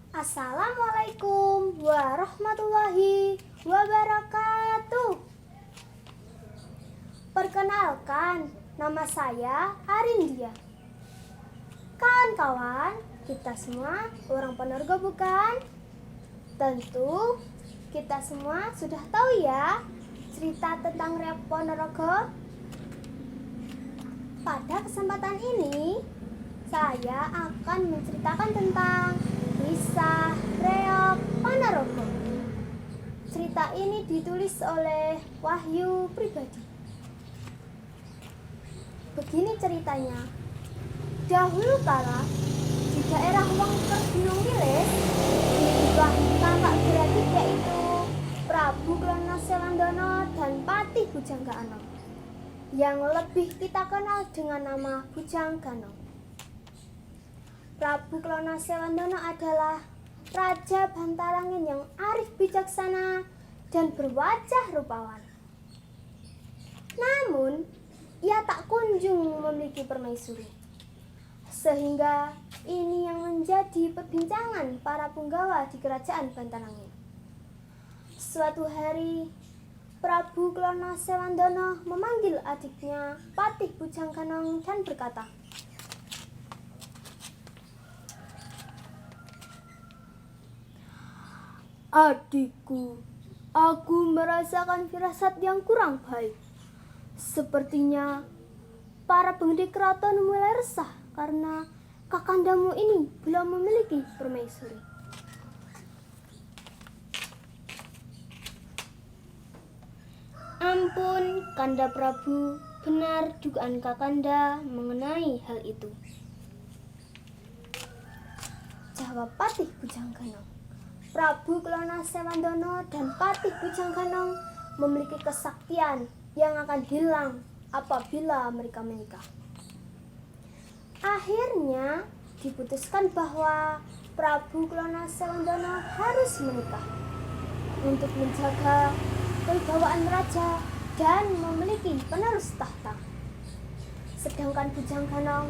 Assalamualaikum warahmatullahi wabarakatuh. Perkenalkan, nama saya Arindia. Kawan-kawan, kita semua orang Ponorogo bukan? Tentu kita semua sudah tahu ya cerita tentang Reok Ponorogo. Pada kesempatan ini, saya akan menceritakan tentang kisah Reok Ponorogo. Cerita ini ditulis oleh Wahyu Pribadi. Begini ceritanya. Dahulu kala, di daerah Wongker Gunung Wilis, hiduplah kakak beradik yaitu Prabu Klono Sewandono dan Patih Bujangganom, yang lebih kita kenal dengan nama Bujang Ganong. Prabu Klono Sewandono adalah raja Bantarangin yang arif bijaksana dan berwajah rupawan. Namun, ia tak kunjung memiliki permaisuri, sehingga ini yang menjadi perbincangan para punggawa di kerajaan Bantarangin. Suatu hari, Prabu Klono Sewandono memanggil adiknya Patih Bujangganong dan berkata, "Adikku, aku merasakan firasat yang kurang baik. Sepertinya para penghuni keraton mulai resah karena kakandamu ini belum memiliki permaisuri." "Ampun, Kanda Prabu, benar dugaan Kakanda mengenai hal itu," jawab Patih Bujangganong. Prabu Klono Sewandono dan Patih Bujangganong memiliki kesaktian yang akan hilang apabila mereka menikah. Akhirnya diputuskan bahwa Prabu Klono Sewandono harus menikah untuk menjaga kewibawaan raja dan memiliki penerus tahta. Sedangkan Bujangganong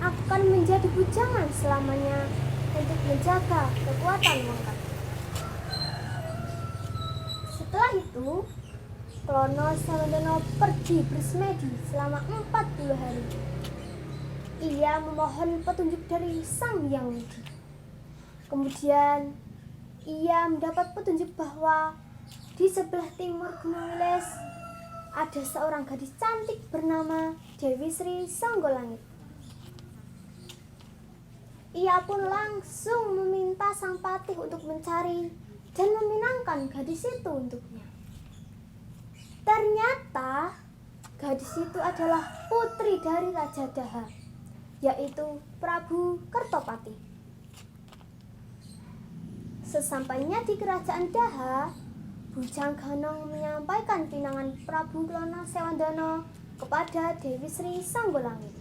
akan menjadi bujangan selamanya untuk menjaga kekuatan Wongker. Setelah itu, Klono Sewandono pergi bersemedi selama 40 hari. Ia memohon petunjuk dari Sang Hyang Widi. Kemudian, ia mendapat petunjuk bahwa di sebelah timur Gunung Wilis ada seorang gadis cantik bernama Dewi Sri Songgolangit. Ia pun langsung meminta sang patih untuk mencari dan meminangkan gadis itu untuknya. Ternyata gadis itu adalah putri dari Raja Daha, yaitu Prabu Kertopati. Sesampainya di kerajaan Daha, Bujangganong menyampaikan pinangan Prabu Klono Sewandono kepada Dewi Sri Songgolangit.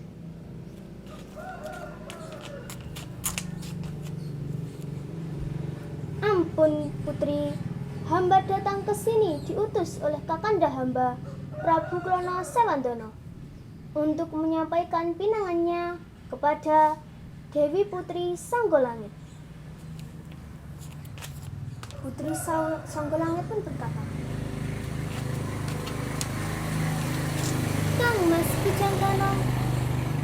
"Ampun putri, hamba datang ke sini diutus oleh kakanda hamba Prabu Klono Sewandono untuk menyampaikan pinangannya kepada Dewi Putri Songgolangit." Putri Songgolangit pun berkata, "Kang Mas Bujangganong,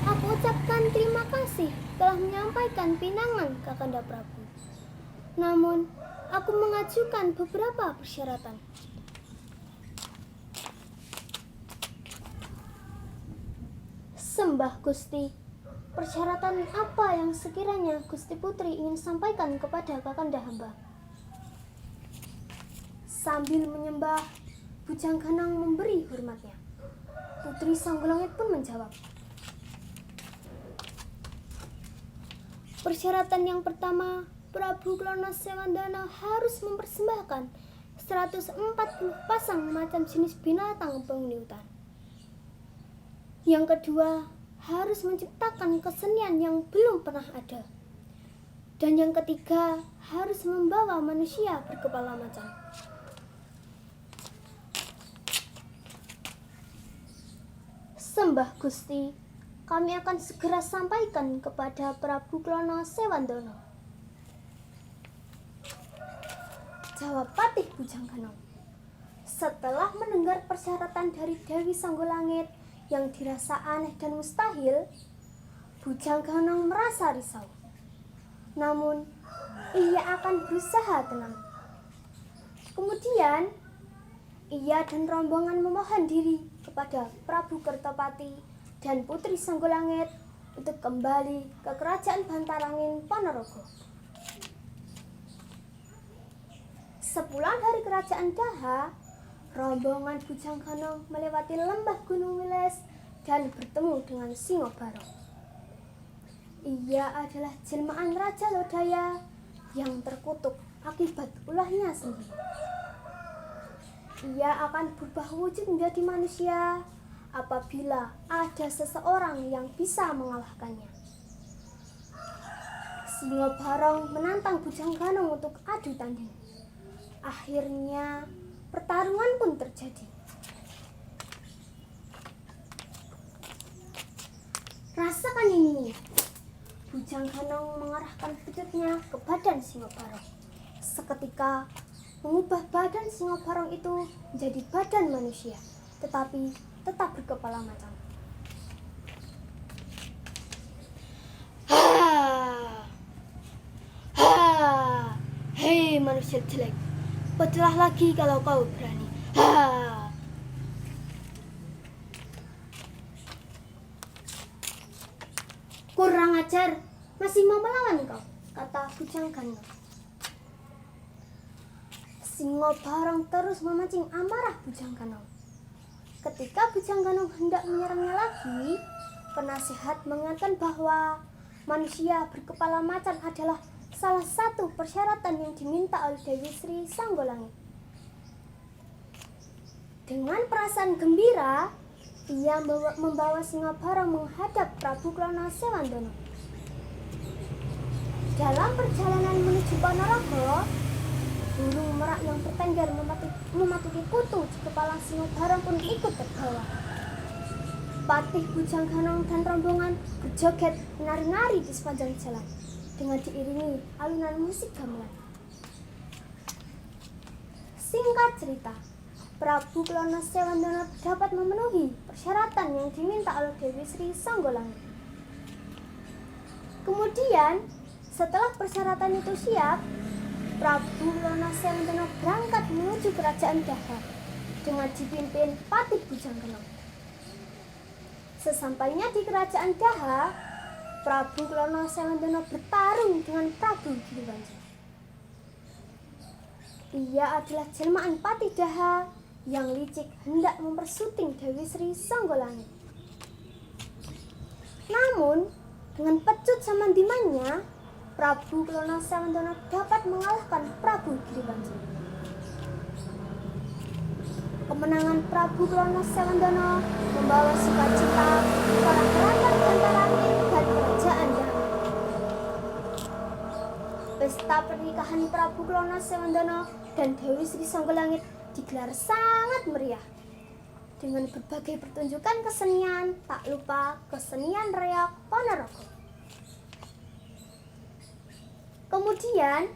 aku ucapkan terima kasih telah menyampaikan pinangan kakanda Prabu. Namun, aku mengajukan beberapa persyaratan." "Sembah Gusti, persyaratan apa yang sekiranya Gusti Putri ingin sampaikan kepada kakanda hamba?" Sambil menyembah, Bujangganong memberi hormatnya. Putri Songgolangit pun menjawab, "Persyaratan yang pertama, Prabu Klono Sewandono harus mempersembahkan 140 pasang macam jenis binatang penghuni hutan. Yang kedua, harus menciptakan kesenian yang belum pernah ada. Dan yang ketiga, harus membawa manusia berkepala macan." "Sembah Gusti, kami akan segera sampaikan kepada Prabu Klono Sewandono." jawab Patih Bujangganong. Setelah mendengar persyaratan dari Dewi Sanggolangit yang dirasa aneh dan mustahil, Bujangganong merasa risau. Namun, ia akan berusaha tenang. Kemudian, ia dan rombongan memohon diri kepada Prabu Kertopati dan Putri Sanggolangit untuk kembali ke kerajaan Bantarangin Ponorogo. Sepulang dari kerajaan Daha, rombongan Bujangganong melewati lembah Gunung Wiles dan bertemu dengan Singobaro. Ia adalah jelmaan Raja Lodaya yang terkutuk akibat ulahnya sendiri. Ia akan berubah wujud menjadi manusia apabila ada seseorang yang bisa mengalahkannya. Singobaro menantang Bujangganong untuk adu tanding. Akhirnya pertarungan pun terjadi. Rasakan ini. Bujangganong mengarahkan picutnya ke badan Singobaro. Seketika mengubah badan Singobaro itu menjadi badan manusia, tetapi tetap berkepala macan. Hei manusia jelek, bergerak lagi kalau kau berani. Kurang ajar, masih mau melawan kau, kata Bujangganong. Singobaro terus memancing amarah Bujangganong. Ketika Bujangganong hendak menyerangnya lagi, penasehat mengingatkan bahwa manusia berkepala macan adalah salah satu persyaratan yang diminta oleh Dewi Sri Sanggolangit. Dengan perasaan gembira, ia membawa Singobaro menghadap Prabu Klono Sewandono. Dalam perjalanan menuju Ponorogo, burung merak yang bertengger mematuhi kutu di kepala Singobaro pun ikut terbawa. Patih Bujangganong dan rombongan berjoget menari-nari di sepanjang jalan dengan diiringi alunan musik gamelan. Singkat cerita, Prabu Klono Sewandono dapat memenuhi persyaratan yang diminta oleh Dewi Sri Sanggolangit. Kemudian, setelah persyaratan itu siap, Prabu Klono Sewandono berangkat menuju kerajaan Daha dengan dipimpin Patih Bujangganong. Sesampainya di kerajaan Daha, Prabu Klono Sewandono bertarung dengan Prabu Giriwanjaya. Ia adalah jelmaan Patih Daha yang licik hendak mempersuting Dewi Sri Sanggolangit. Namun, dengan pecut samandimannya, Prabu Klono Sewandono dapat mengalahkan Prabu Giriwanjaya. Kemenangan Prabu Klono Sewandono membawa sukacita para keraton Bantarangin dan kerajaan Daha. Pesta pernikahan Prabu Klono Sewandono dan Dewi Sri Sanggolangit digelar sangat meriah dengan berbagai pertunjukan kesenian, tak lupa kesenian reok Ponorogo. Kemudian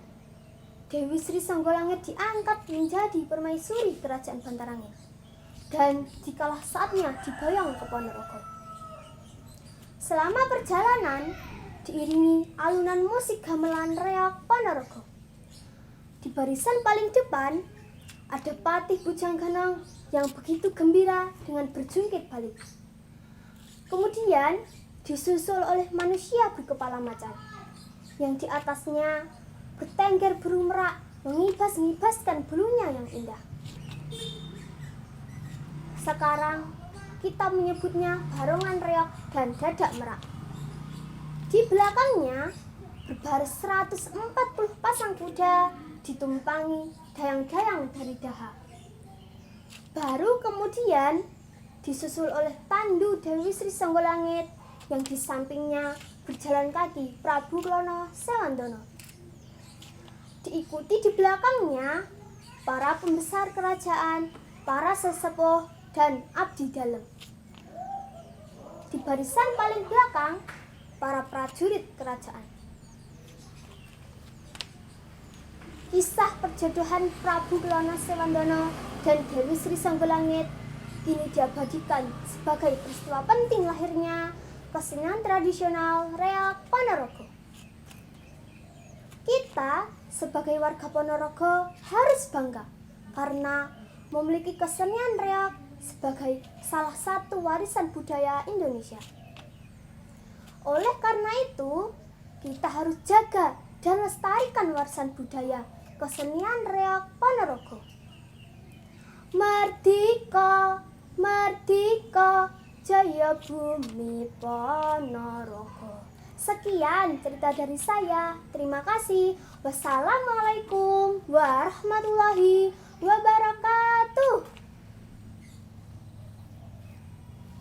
Dewi Sri Sanggolangit diangkat menjadi permaisuri kerajaan Bantarangin dan dikalah saatnya diboyong ke Ponorogo. Selama perjalanan diiringi alunan musik gamelan reok Ponorogo. Di barisan paling depan ada Patih Bujangganong yang begitu gembira dengan berjungkit balik. Kemudian disusul oleh manusia berkepala macan yang di atasnya bertengger burung merak mengibas-ngibaskan bulunya yang indah. Sekarang kita menyebutnya barongan reok dan dadak merak. Di belakangnya berbaris 140 pasang kuda ditumpangi dayang-dayang dari Daha. Baru kemudian disusul oleh tandu Dewi Sri Sanggolangit yang di sampingnya berjalan kaki Prabu Klono Sewandono. Diikuti di belakangnya para pembesar kerajaan, para sesepuh, dan abdi dalem. Di barisan paling belakang, para prajurit kerajaan. Kisah perjodohan Prabu Kelana Sewandana dan Dewi Sri Sanggolangit kini diabadikan sebagai peristiwa penting lahirnya kesenian tradisional Reok Ponorogo. Kita sebagai warga Ponorogo harus bangga karena memiliki kesenian reok sebagai salah satu warisan budaya Indonesia. Oleh karena itu, kita harus jaga dan lestarikan warisan budaya kesenian reok Ponorogo. Merdeka, merdeka, jaya bumi Ponorogo. Sekian cerita dari saya. Terima kasih. Wassalamualaikum warahmatullahi wabarakatuh.